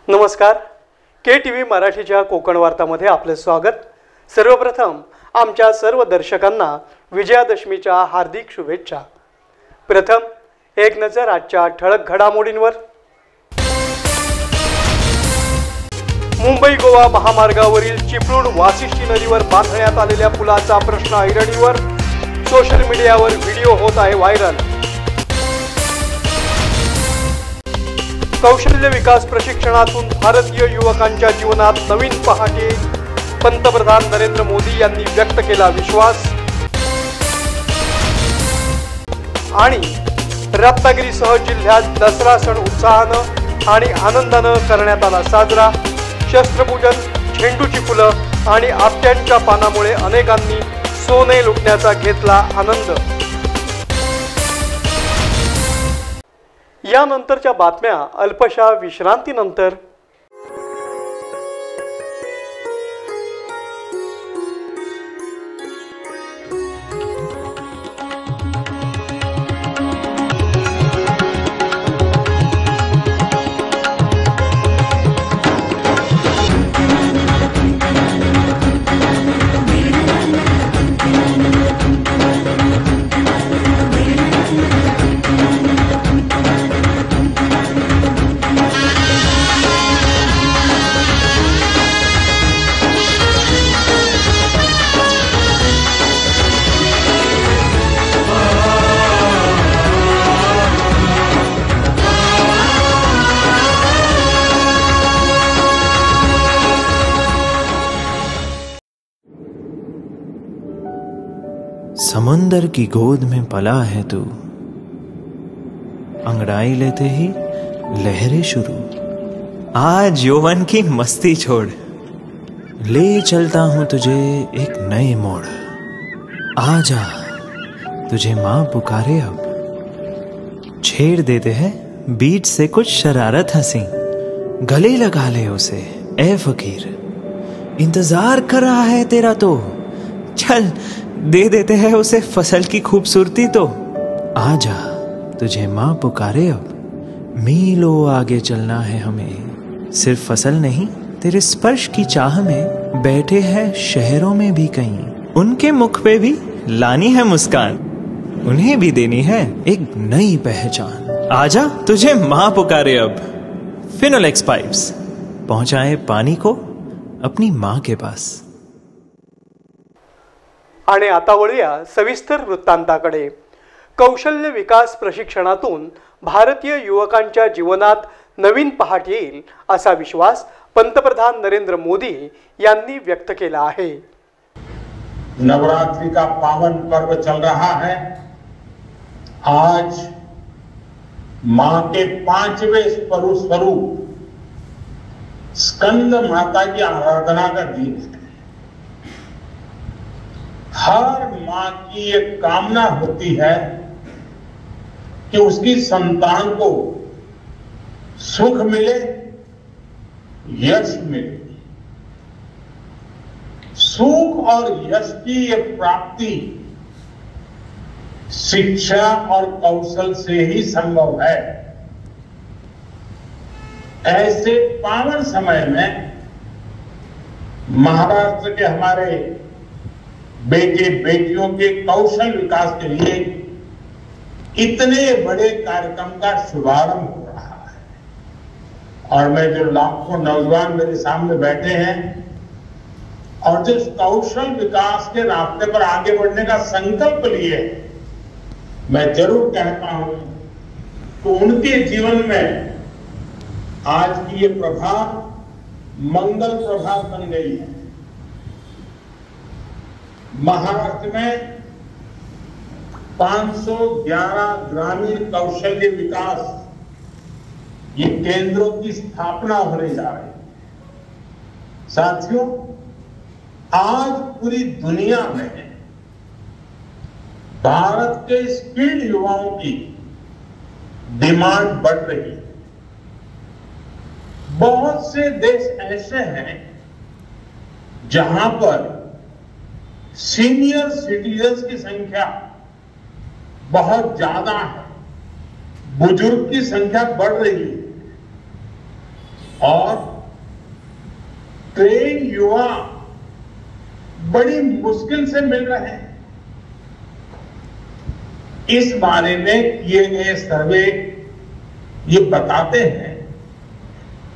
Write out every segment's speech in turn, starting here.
नमस्कार. KTV मराठीच्या कोकण वार्तामध्ये आपले स्वागत. सर्वप्रथम आमच्या सर्व दर्शकांना विजयादशमीच्या हार्दिक शुभेच्छा. प्रथम एक नजर आजच्या ठळक घडामोडींवर. मुंबई गोवा महामार्गावरील चिपळूण वाशिष्ठी नदीवर बांधण्यात आलेल्या पुलाचा प्रश्न ऐरणीवर. सोशल मीडियावर व्हिडिओ होत आहे व्हायरल. कौशल्य विकास प्रशिक्षणातून भारतीय युवकांच्या जीवनात नवीन पहाट येईल. पंतप्रधान नरेंद्र मोदी यांनी व्यक्त केला विश्वास. आणि रत्नागिरीसह जिल्ह्यात दसरा सण उत्साहानं आणि आनंदानं करण्यात आला साजरा. शस्त्रपूजन, झेंडूची फुलं आणि आपट्यांच्या पानामुळे अनेकांनी सोने लुटण्याचा घेतला आनंद. यानंतरच्या बातम्या अल्पशा विश्रांतीनंतर. समुंदर की गोद में पला है तू, अंगड़ाई लेते ही लहरें शुरू. आज यौवन की मस्ती छोड़, ले चलता हूं तुझे एक नए मोड़. आजा तुझे माँ पुकारे अब. छेड़ देते हैं बीट से कुछ शरारत हंसी. गले लगा ले उसे ए फकीर, इंतजार कर रहा है तेरा तो. चल दे देते हैं उसे फसल की खूबसूरती तो. आजा तुझे माँ पुकारे अब. मीलों आगे चलना है हमें, सिर्फ फसल नहीं तेरे स्पर्श की चाह में. बैठे हैं शहरों में भी कहीं, उनके मुख पे भी लानी है मुस्कान. उन्हें भी देनी है एक नई पहचान. आजा तुझे माँ पुकारे अब. फिनोलेक्स पाइप्स पहुंचाए पानी को अपनी माँ के पास. आणि आता वळूया सविस्तर वृत्तांताकडे. कौशल्य विकास प्रशिक्षणातून भारतीय युवकांच्या जीवनात नवीन पहाट येईल असा विश्वास पंतप्रधान नरेंद्र मोदी यांनी व्यक्त केला आहे. नवरात्रि का पावन पर्व चल रहा है. आज मां के 5वें स्वरूप स्कंद माता की आराधना का दिन है. हर मां की एक कामना होती है कि उसकी संतान को सुख मिले, यश मिले. सुख और यश की ये प्राप्ति शिक्षा और कौशल से ही संभव है. ऐसे पावन समय में महाराष्ट्र के हमारे बेटे बेटियों के कौशल विकास के लिए इतने बड़े कार्यक्रम का शुभारंभ हो रहा है. और मैं जो लाखों नौजवान मेरे सामने बैठे हैं और जो कौशल विकास के रास्ते पर आगे बढ़ने का संकल्प लिए, मैं जरूर कहता हूं कि उनके जीवन में आज की ये प्रभात मंगल प्रभात बन गई है. महाराष्ट्र में 511 ग्रामीण कौशल्य विकास ये केंद्रों की स्थापना होने जा रही है. साथियों, आज पूरी दुनिया में भारत के स्किल्ड युवाओं की डिमांड बढ़ रही है. बहुत से देश ऐसे हैं जहां पर सीनियर सिटीजन्स की संख्या बहुत ज्यादा है, बुजुर्ग की संख्या बढ़ रही है. और ट्रेन युवा बड़ी मुश्किल से मिल रहे हैं। इस बारे में किए गए सर्वे ये बताते हैं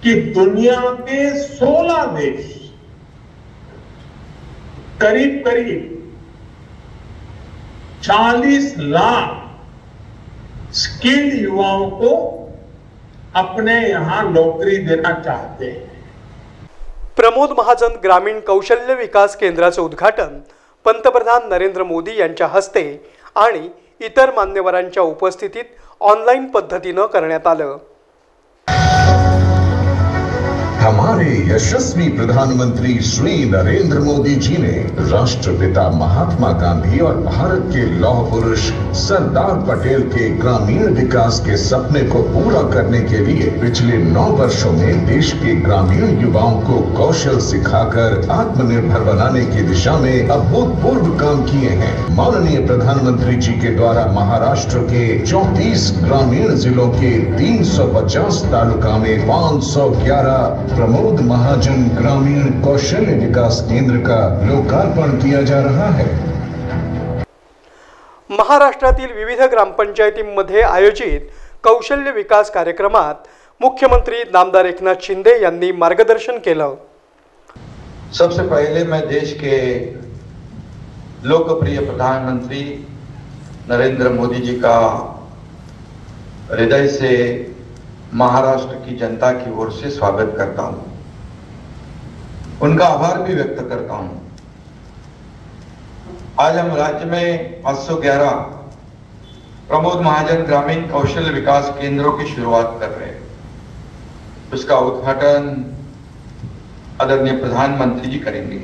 कि दुनिया के 16 देश करीब करीब 40 लाख स्किल्ड युवाओं को अपने यहां नौकरी देना चाहते हैं। प्रमोद महाजन ग्रामीण कौशल्य विकास केंद्राचे उद्घाटन पंतप्रधान नरेंद्र मोदी यांच्या हस्ते आणि इतर मान्यवरांच्या उपस्थितीत ऑनलाईन पद्धतीने करण्यात आलं। हमारे यशस्वी प्रधानमंत्री श्री नरेंद्र मोदी जी ने राष्ट्रपिता महात्मा गांधी और भारत के लौह पुरुष सरदार पटेल के ग्रामीण विकास के सपने को पूरा करने के लिए पिछले 9 वर्षों में देश के ग्रामीण युवाओं को कौशल सिखाकर आत्मनिर्भर बनाने की दिशा में अभूतपूर्व काम किए हैं। माननीय प्रधानमंत्री जी के द्वारा महाराष्ट्र के 34 ग्रामीण जिलों के 350 तालुका में 511 प्रमोद महाजन ग्रामीण कौशल्य विकास केंद्र का लोकार्पण किया जा रहा है। महाराष्ट्रातील विविध ग्रामपंचायतींमध्ये आयोजित कौशल्य विकास कार्यक्रमात मुख्यमंत्री नामदार एकनाथ शिंदे यांनी मार्गदर्शन केलं। सबसे पहले मैं देश के लोकप्रिय प्रधानमंत्री नरेंद्र मोदी जी का हृदय से महाराष्ट्र की जनता की ओर से स्वागत करता हूं, उनका आभार भी व्यक्त करता हूं। आज हम राज्य में 511 प्रमोद महाजन ग्रामीण कौशल विकास केंद्रों की शुरुआत कर रहे हैं। उसका उद्घाटन आदरणीय प्रधानमंत्री जी करेंगे।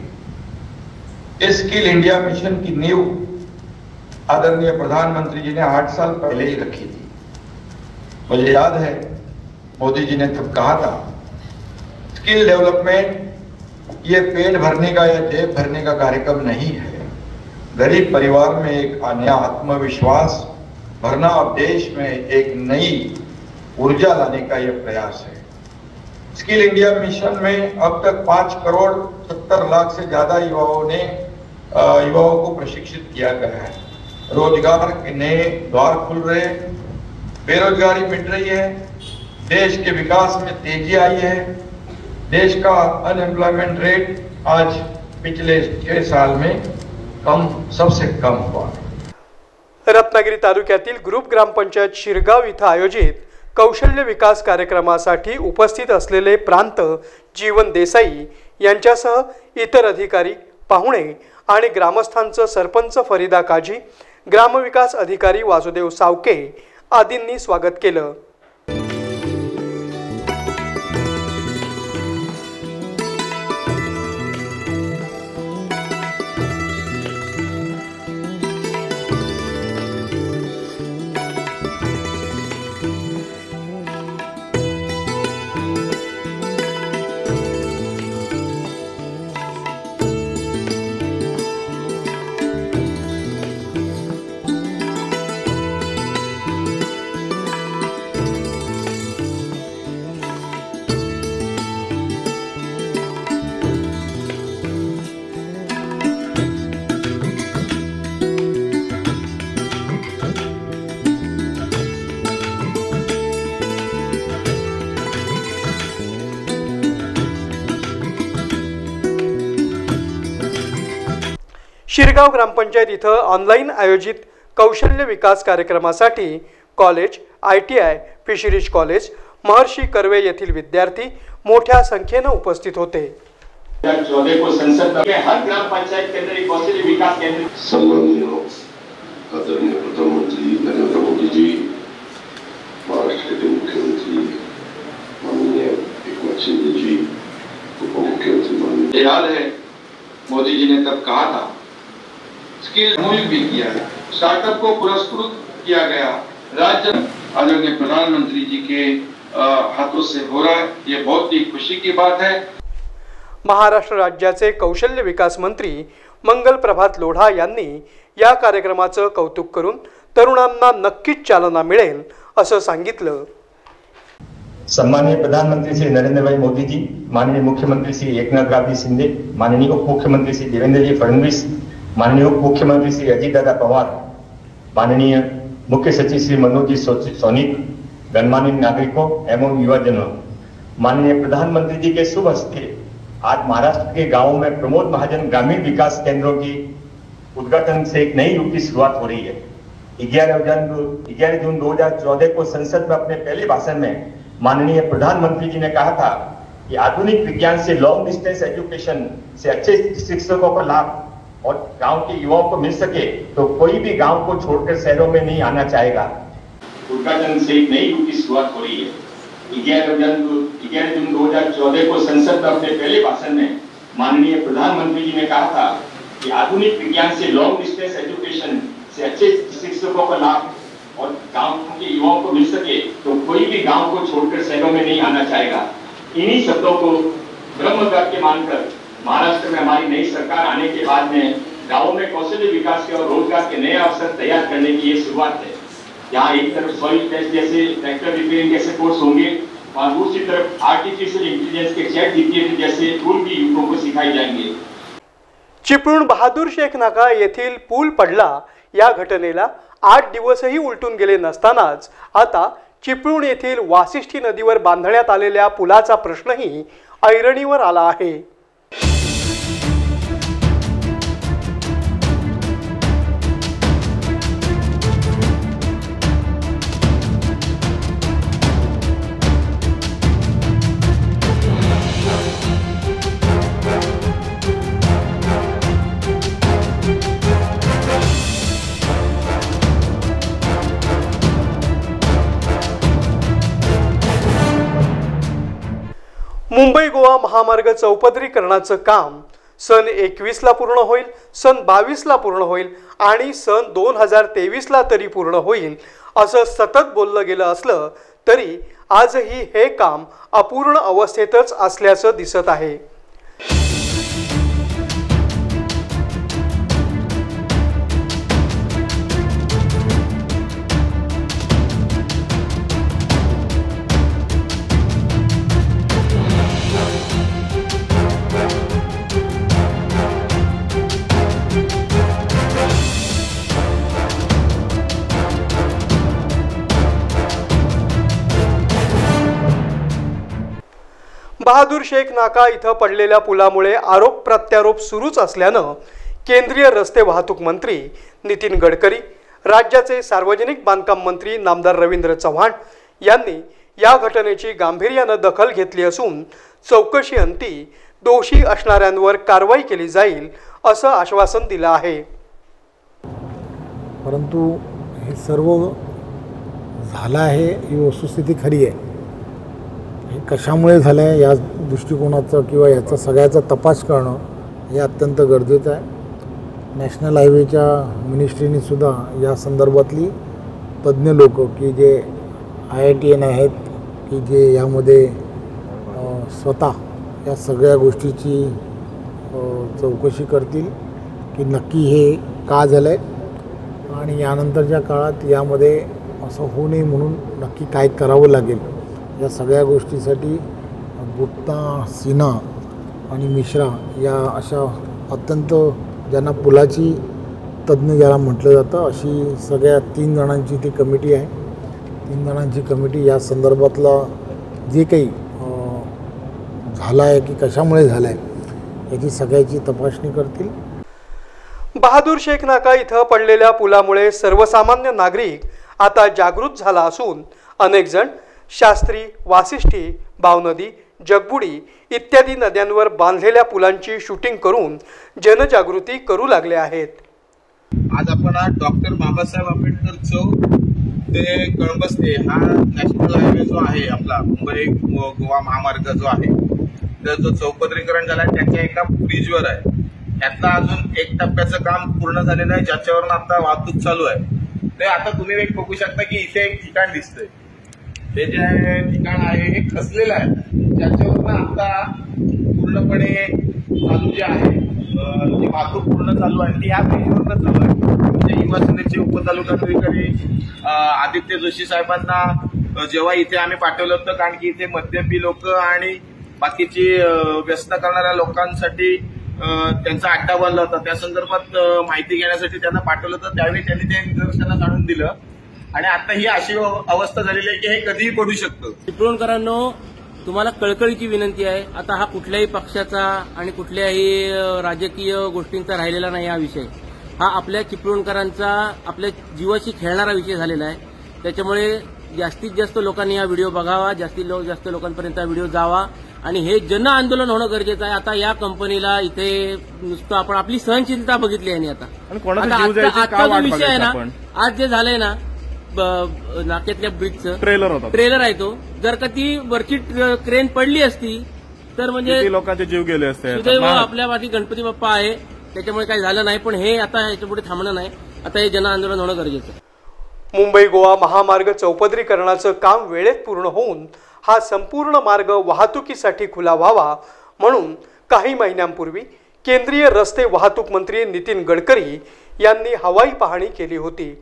स्किल इंडिया मिशन की नींव आदरणीय प्रधानमंत्री जी ने 8 साल पहले ही रखी थी। मुझे याद है मोदी जी ने तब कहा था, स्किल डेवलपमेंट ये पेट भरने का या जेब भरने का कार्यक्रम नहीं है, गरीब परिवार में एक नया आत्मविश्वास भरना और देश में एक नई ऊर्जा लाने का यह प्रयास है। स्किल इंडिया मिशन में अब तक 5 करोड़ 70 लाख से ज्यादा युवाओं को प्रशिक्षित किया गया है। रोजगार के नए द्वार खुल रहे, बेरोजगारी मिट रही है, देश के विकास में तेजी आई है। देश का अनएम्प्लॉयमेंट रेट आज पिछले 6 साल में सबसे कम हुआ। रत्नागिरी तालुक्यातील ग्रुप ग्रामपंचायत शिरगाव इथं आयोजित कौशल्य विकास कार्यक्रमासाठी उपस्थित असलेले प्रांत जीवन देसाई यांच्यासह इतर अधिकारी, पाहुणे आणि ग्रामस्थांचं सरपंच फरीदा काजी, ग्रामविकास अधिकारी वासुदेव सावके आदींनी स्वागत केलं। शिरगाव ग्रामपंचायत इथं ऑनलाईन आयोजित कौशल्य विकास कार्यक्रमासाठी college, ITI, fisheries college, Maharshi Karve येथील विद्यार्थी मोठ्या संख्येने उपस्थित होते। 2014 को संसद में हर ग्राम पंचायत के अंदर एक कौशल्य विकास केंद्र। सम्माननीय आदरणीय प्रधानमंत्री नरेंद्र मोदी जी, महाराष्ट्र के मुख्यमंत्री माननीय एकनाथ शिंदे जी, उप मुख्यमंत्री माननीय, याद है मोदी जी ने तब कहा था, स्किल मूल्य भी किया है, स्टार्टअप को पुरस्कृत किया गया, राज्य आदरणीय प्रधानमंत्री जी के हाथों से हो रहा है, ये बहुत ही खुशी की बात है। महाराष्ट्र राज्याचे कौशल्य विकास मंत्री मंगल प्रभात लोढा यांनी या कार्यक्रमाचं कौतुक करून तरुणांना नक्कीच चालना मिळेल असं सांगितलं। सम्मानीय प्रधानमंत्री श्री नरेंद्र भाई मोदी जी, माननीय मुख्यमंत्री श्री एकनाथ शिंदे, माननीय उप मुख्यमंत्री श्री देवेंद्र जी फडणवीस, माननीय उप मुख्यमंत्री श्री अजित दादा पवार, माननीय मुख्य सचिव श्री मनोज जी सोनिक, गणमान्य नागरिकों एवं युवाजनों, माननीय प्रधानमंत्री जी के शुभ हस्ते आज महाराष्ट्र के गांवों में प्रमोद महाजन ग्रामीण विकास केंद्रों की उद्घाटन से एक नई युग की शुरुआत हो रही है। 11 जून 2014 को संसद में अपने पहले भाषण में माननीय प्रधानमंत्री जी ने कहा था कि आधुनिक विज्ञान से लॉन्ग डिस्टेंस एजुकेशन से अच्छे शिक्षकों का लाभ और गांव के युवाओं को मिल सके तो कोई भी गांव को छोड़कर शहरों में नहीं आना चाहेगा। उद्घाटन से एक नई युग की शुरुआत हो रही है। 11 जून 2014 को संसद में अपने पहले भाषण में माननीय प्रधानमंत्री जी ने कहा था कि आधुनिक विज्ञान से लॉन्ग डिस्टेंस एजुकेशन से अच्छे शिक्षकों का लाभ और गांव के युवाओं को मिल सके तो कोई भी गांव को छोड़कर शहरों में नहीं आना चाहेगा। इन्हीं शब्दों को ब्रह्म वाक्य मानकर महाराष्ट्र में हमारी नई सरकार आने के बाद में गांवों में कौशल्य विकास के और रोजगार के नए अवसर तैयार करने की ये शुरुआत है। यहाँ एक तरफ सॉइल टेस्ट जैसे ट्रैक्टर रिपेयरिंग जैसे कोर्स होंगे और दूसरी तरफ आर्टिफिशियल इंटेलिजेंस के चैट जीपीटी जैसे टूल भी युवकों को सिखाए जाएंगे। चिपळूण बहादूर शेख नाका येथील पूल पडला या घटनेला 8 दिवसही उलटून गेले नसतानाच आता चिपळूण येथील वासिष्ठी नदीवर बांधण्यात आलेल्या पुलाचा प्रश्नही ऐरणीवर आला आहे। मुंबई गोवा महामार्ग चौपदरीकरणाचं काम सन 21 ला पूर्ण होईल, सन 22 ला पूर्ण होईल आणि सन 2023 ला तरी पूर्ण होईल असं सतत बोललं गेलं असलं तरी आजही हे काम अपूर्ण अवस्थेतच असल्याचं दिसत आहे। बहादूर शेख नाका इथं पडलेल्या पुलामुळे आरोप प्रत्यारोप सुरूच असल्यानं केंद्रीय रस्ते वाहतूक मंत्री नितीन गडकरी, राज्याचे सार्वजनिक बांधकाम मंत्री नामदार रवींद्र चव्हाण यांनी या घटनेची गांभीर्यानं दखल घेतली असून चौकशी अंती दोषी असणाऱ्यांवर कारवाई केली जाईल असं आश्वासन दिलं आहे। परंतु हे सर्व झालं आहे ही वस्तुस्थिती खरी आहे। कशामुळे झालं आहे या दृष्टिकोनाचा किंवा याचा सगळ्याचा तपास करणं हे अत्यंत गरजेचं आहे। नॅशनल हायवेच्या मिनिस्ट्रीने सुद्धा या संदर्भातली तज्ज्ञ लोक की जे IITN आहेत की जे यामध्ये स्वतः या सगळ्या गोष्टीची चौकशी करतील की नक्की हे का झालं आहे आणि यानंतरच्या काळात यामध्ये असं होऊ नये म्हणून नक्की काय करावं लागेल या सगळ्या गोष्टीसाठी गुप्ता, सिन्हा आणि मिश्रा या अशा अत्यंत ज्यांना पुलाची तज्ज्ञ ज्याला म्हटलं जातं अशी सगळ्या 3 जणांची ती कमिटी आहे। 3 जणांची कमिटी या संदर्भातला जे काही झालं आहे की कशामुळे झालं आहे याची सगळ्याची तपासणी करतील। बहादूर शेख नाका इथं पडलेल्या पुलामुळे सर्वसामान्य नागरिक आता जागृत झाला असून अनेक जण शास्त्री, वासिष्ठी, भावनदी, जगबुडी इत्यादी नद्यांवर बांधलेल्या पुलांची शूटिंग करून जनजागृती करू लागले आहेत। आज आपण डॉक्टर बाबासाहेब आंबेडकर चौक ते कळंबस्ते हा नॅशनल हायवे जो आहे आपला मुंबई गोवा महामार्ग जो आहे तर जो चौपदरीकरण झाला त्याच्या एका ब्रिजवर आहे। यातला अजून 1 टप्प्याचं काम पूर्ण झालेलं आहे ज्याच्यावरून आता वाहतूक चालू आहे। ते आता तुम्ही एक बघू शकता की इथे एक ठिकाण दिसतंय, हे जे ठिकाण आहे हे खचलेलं आहे ज्याच्यावरून आता पूर्णपणे चालू जे आहे जी वाहतूक पूर्ण चालू आहे ती ह्या ब्रिजवरनं चालू आहे। म्हणजे युवा सेनेचे उपतालुका अधिकारी आदित्य जोशी साहेबांना जेव्हा इथे आम्ही पाठवलं होतं, कारण की इथे मद्यपी लोक आणि बाकीची व्यस्त करणाऱ्या लोकांसाठी त्यांचा अड्डा बनला होता. त्या संदर्भात माहिती घेण्यासाठी त्यांना पाठवलं होतं. त्यावेळी त्यांनी ते निदर्शनास आणून दिलं आणि आता ही अशी अवस्था झालेली आहे की हे कधीही पडू शकतं. चिपळूणकरांनो, तुम्हाला कळकळीची विनंती आहे. आता हा कुठल्याही पक्षाचा आणि कुठल्याही राजकीय गोष्टींचा राहिलेला नाही. हा विषय हा आपल्या चिपळूणकरांचा, आपल्या जीवाशी खेळणारा विषय झालेला आहे. त्याच्यामुळे जास्तीत जास्त लोकांनी हा व्हिडिओ बघावा, जास्तीत जास्त लोकांपर्यंत हा व्हिडिओ जावा आणि हे जन आंदोलन होणं गरजेचं आहे. आता या कंपनीला इथे नुसतं आपण आपली सहनशीलता बघितली आहे. आता आजचा जो विषय आहे ना, आज जे झालंय ना नाक्यातल्या ब्रिजचं ट्रेलर आहे तो, जर का ती वरची क्रेन पडली असती तर म्हणजे लोकांचे जीव गेले असते. सुदैव आपल्या मागे गणपती बाप्पा आहे, त्याच्यामुळे काही झालं नाही. पण हे आता याच्यापुढे थांबणं नाही. आता हे जन आंदोलन होणं गरजेचं आहे. मुंबई गोवा महामार्ग चौपदरीकरणाचं काम वेळेत पूर्ण होऊन हा संपूर्ण मार्ग वाहतुकीसाठी खुला व्हावा म्हणून काही महिन्यांपूर्वी केंद्रीय रस्ते वाहतूक मंत्री नितीन गडकरी यांनी हवाई पाहणी केली होती.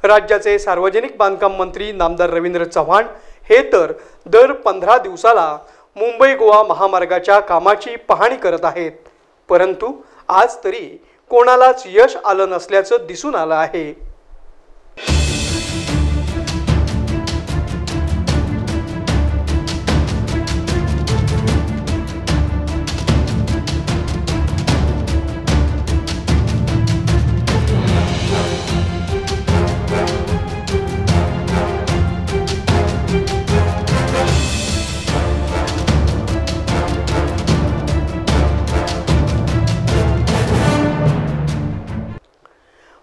राज्याचे सार्वजनिक बांधकाम मंत्री नामदार रवींद्र चव्हाण हे तर दर 15 दिवसाला मुंबई गोवा महामार्गाच्या कामाची पाहणी करत आहेत. परंतु आज तरी कोणालाच यश आलं नसल्याचं दिसून आलं आहे.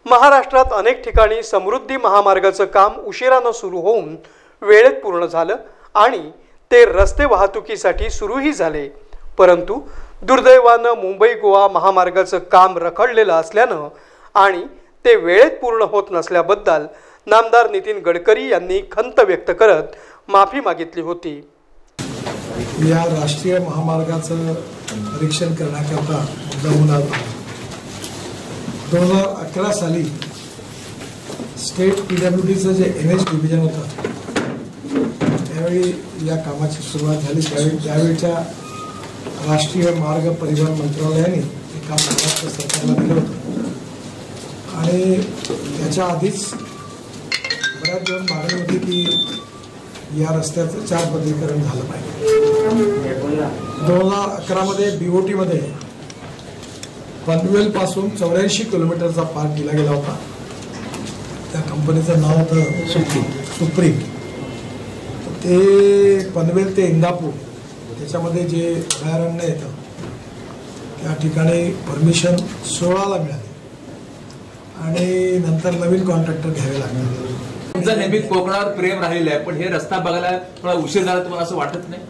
महाराष्ट्रात अनेक ठिकाणी समृद्धी महामार्गाचं काम उशिरानं सुरू होऊन वेळेत पूर्ण झालं आणि ते रस्ते वाहतुकीसाठी सुरूही झाले. परंतु दुर्दैवानं मुंबई गोवा महामार्गाचं काम रखडलेलं असल्यानं आणि ते वेळेत पूर्ण होत नसल्याबद्दल नामदार नितीन गडकरी यांनी खंत व्यक्त करत माफी मागितली होती. या राष्ट्रीय महामार्गाचं परीक्षण करण्याकरता मुद्दामून 2011 साली स्टेट PWDचं जे NH डिव्हिजन होतं त्यावेळी या कामाची सुरुवात झाली. त्यावेळीच्या राष्ट्रीय मार्ग परिवहन मंत्रालयाने हे काम महाराष्ट्र सरकारला दिलं होतं आणि त्याच्या आधीच बऱ्याच दिवस मागणी होती की या रस्त्याचं 4 पदरीकरण झालं पाहिजे. 2011 मध्ये BOT मध्ये पनवेल पासून 84 किलोमीटरचा पार्ट दिला गेला होता. त्या कंपनीचं नाव होतं सुप्रीम. ते पनवेल ते इंदापूर त्याच्यामध्ये जे अभयारण्य येतं त्या ठिकाणी परमिशन 16ला मिळाली आणि नंतर नवीन कॉन्ट्रॅक्टर घ्यावे लागले. तुमचं नेहमी कोकणावर प्रेम राहिलेलं आहे, पण हे रस्ता बघायला थोडा उशीर झाला, तुम्हाला असं वाटत नाही?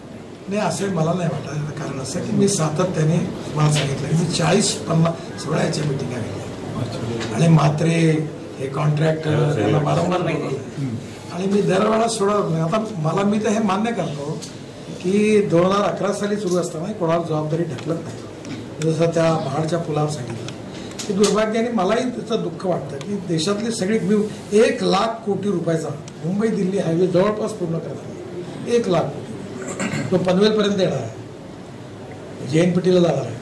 नाही, असं मला नाही वाटत. कारण असं की मी सातत्याने मला सांगितलं की मी 40-50 वेळाच्या मिटिंगा घेतल्या आणि मात्रे हे कॉन्ट्रॅक्टर त्याला वारंवार नाही आणि मी दरवेळा सोडत नाही. आता मी तर हे मान्य करतो की 2011 साली सुरू असताना कोणाला जबाबदारी ढकलत नाही. जसं त्या महाडच्या पुलावर सांगितलं की दुर्भाग्याने मलाही त्याचं दुःख वाटतं की देशातली सगळी 1 लाख कोटी रुपयाचा मुंबई दिल्ली हायवे जवळपास पूर्ण करतात. 1 लाख कोटी तो पनवेलपर्यंत येणार आहे, JNPTला जाणार आहे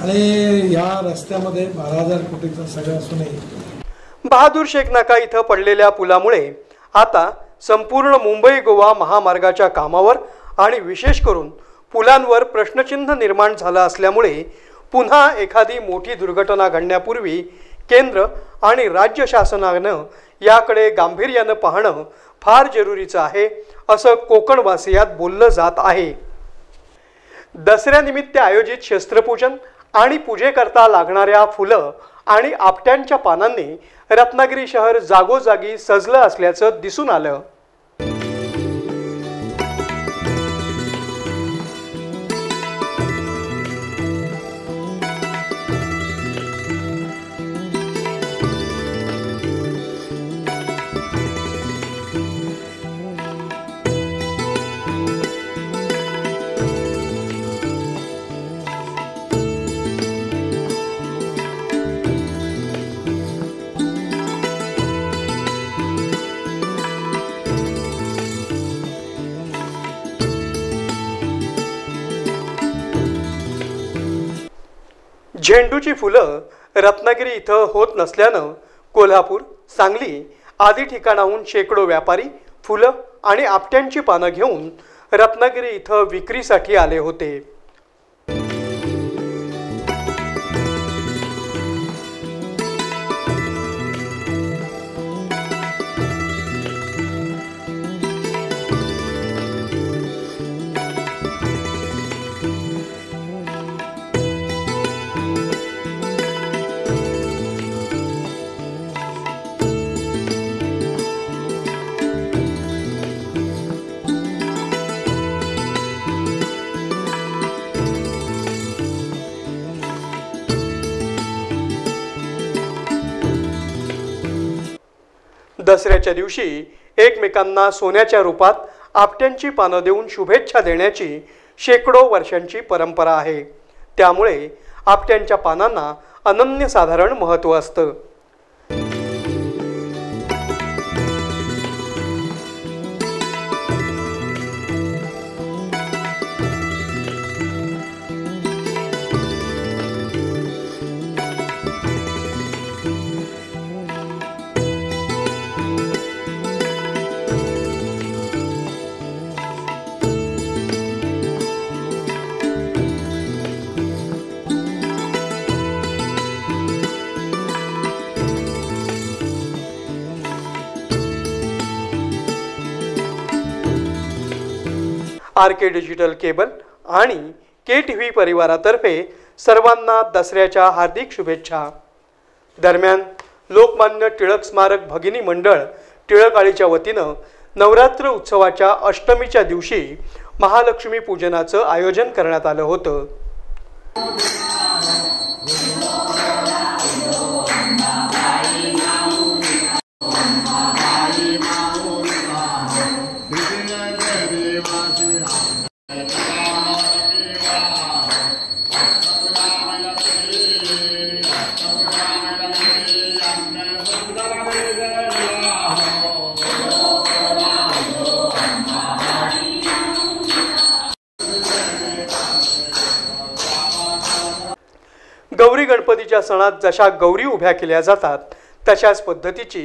आणि या रस्त्यामध्ये 12,000 कोटीचा सगळं असूनही बहादूर शेख नाका इथं पडलेल्या पुलामुळे आता संपूर्ण मुंबई गोवा महामार्गाच्या कामावर आणि विशेष करून पुलांवर प्रश्नचिन्ह निर्माण झालं असल्यामुळे पुन्हा एखादी मोठी दुर्घटना घडण्यापूर्वी केंद्र आणि राज्य शासनानं याकडे गांभीर्यानं पाहणं फार जरुरीचं आहे असं कोकणवासियात बोललं जात आहे. दसऱ्यानिमित्त आयोजित शस्त्रपूजन आणि पूजेकरता लागणाऱ्या फुलं आणि आपट्यांच्या पानांनी रत्नागिरी शहर जागोजागी सजलं असल्याचं दिसून आलं. झेंडूची फुलं रत्नागिरी इथं होत नसल्यानं कोल्हापूर, सांगली आदी ठिकाणाहून शेकडो व्यापारी फुलं आणि आपट्यांची पानं घेऊन रत्नागिरी इथं विक्रीसाठी आले होते. दसऱ्याच्या दिवशी एकमेकांना सोन्याच्या रूपात आपट्यांची पानं देऊन शुभेच्छा देण्याची शेकडो वर्षांची परंपरा आहे. त्यामुळे आपट्यांच्या पानांना अनन्यसाधारण महत्त्व असतं. आरके डिजिटल केबल आणि KTV परिवारातर्फे सर्वांना दसऱ्याच्या हार्दिक शुभेच्छा. दरम्यान लोकमान्य टिळक स्मारक भगिनी मंडळ टिळकआळीच्या वतीनं नवरात्र उत्सवाच्या अष्टमीच्या दिवशी महालक्ष्मी पूजनाचं आयोजन करण्यात आलं होतं. गौरी गणपतीच्या सणात जशा गौरी उभ्या केल्या जातात तशाच पद्धतीची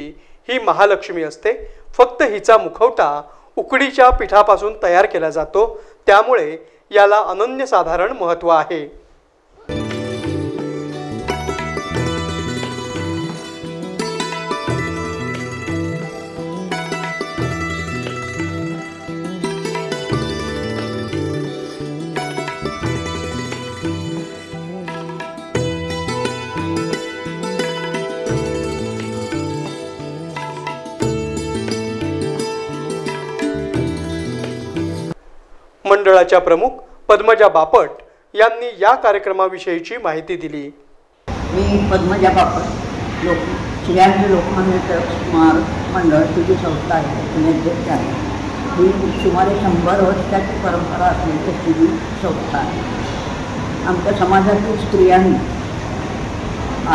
ही महालक्ष्मी असते. फक्त हिचा मुखवटा उकडीच्या पिठापासून तयार केला जातो. त्यामुळे याला अनन्यसाधारण महत्त्व आहे. मंडळाच्या प्रमुख पद्मजा बापट यांनी या कार्यक्रमाविषयीची माहिती दिली. मी पद्मजा बापट, श्रीराम लोकमान्य टिळक स्मारक मंडळ तुझी संस्था आहे, पुण्याध्यक्ष आहे. ही सुमारे 100 वर्षाची परंपरा असलेली ही संस्था आहे. आमच्या समाजातील स्त्रियांनी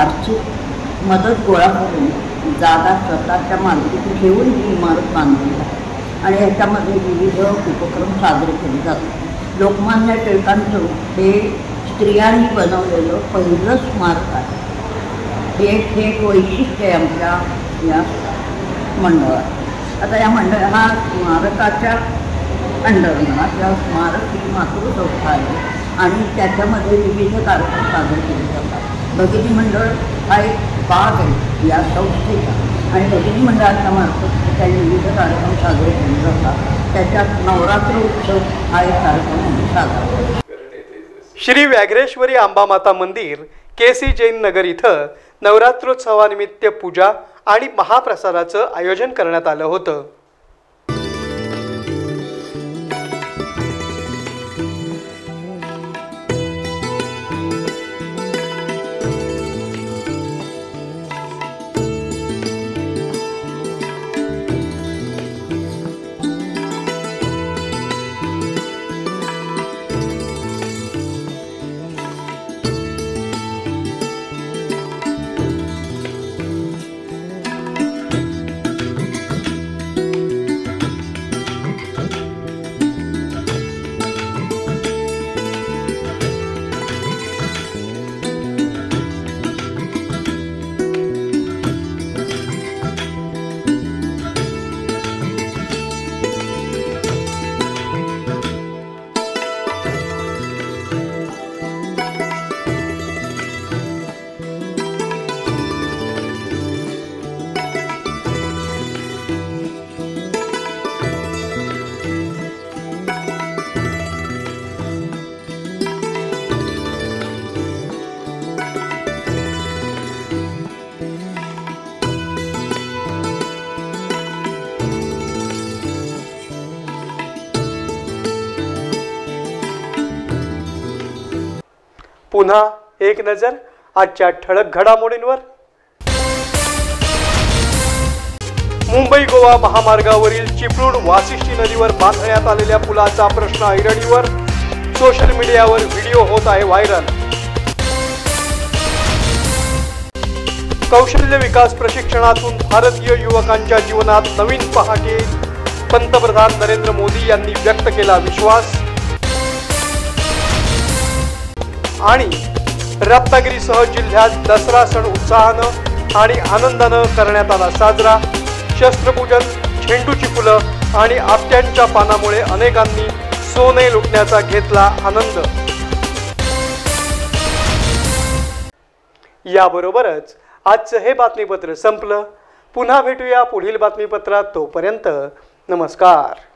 आर्थिक मदत गोळा करून जागा स्वतःच्या मालकीची घेऊन ही इमारत बांधली आहे आणि ह्याच्यामध्ये विविध उपक्रम साजरे केले जातात. लोकमान्य टिळकांचं हे स्त्रियांनी बनवलेलं पहिलं स्मारक आहे. हे एक वैशिष्ट्य आहे आमच्या या मंडळात. आता या हा स्मारकाच्या अंडरमध्ये या स्मारक ही मातृसंस्था आहे आणि त्याच्यामध्ये विविध कार्यक्रम साजरे केले जातात. भगिनी मंडळ हा एक भाग आहे या संस्थेचा आणि भगिनी मंडळाच्या मार्फत काही विविध कार्यक्रम साजरे केले जातात. त्याच्यात नवरात्र उत्सव हा एक कार्यक्रम साजरा. श्री व्याघ्रेश्वरी अंबामाता मंदिर KC जैन नगर इथं नवरात्रोत्सवानिमित्त पूजा आणि महाप्रसादाचं आयोजन करण्यात आलं होतं. पुन्हा एक नजर आजच्या ठळक घडामोडींवर। मुंबई गोवा महामार्गावरील चिपळूण वाशिष्ठी नदीवर बांधण्यात आलेल्या पुलाचा प्रश्न ऐरणीवर। सोशल मीडियावर व्हिडिओ होत आहे व्हायरल। कौशल्य विकास प्रशिक्षणातून भारतीय युवकांच्या जीवनात नवीन पहाट येईल, पंतप्रधान नरेंद्र मोदी यांनी व्यक्त केला विश्वास। आणि रत्नागिरीसह जिल्ह्यात दसरा सण उत्साहानं आणि आनंदानं करण्यात आला साजरा। शस्त्रपूजन, झेंडूची फुलं आणि आपट्यांच्या पानामुळे अनेकांनी सोने लुटण्याचा घेतला आनंद। याबरोबरच आजचं हे बातमीपत्र संपलं। पुन्हा भेटूया पुढील बातमीपत्रात। तोपर्यंत नमस्कार।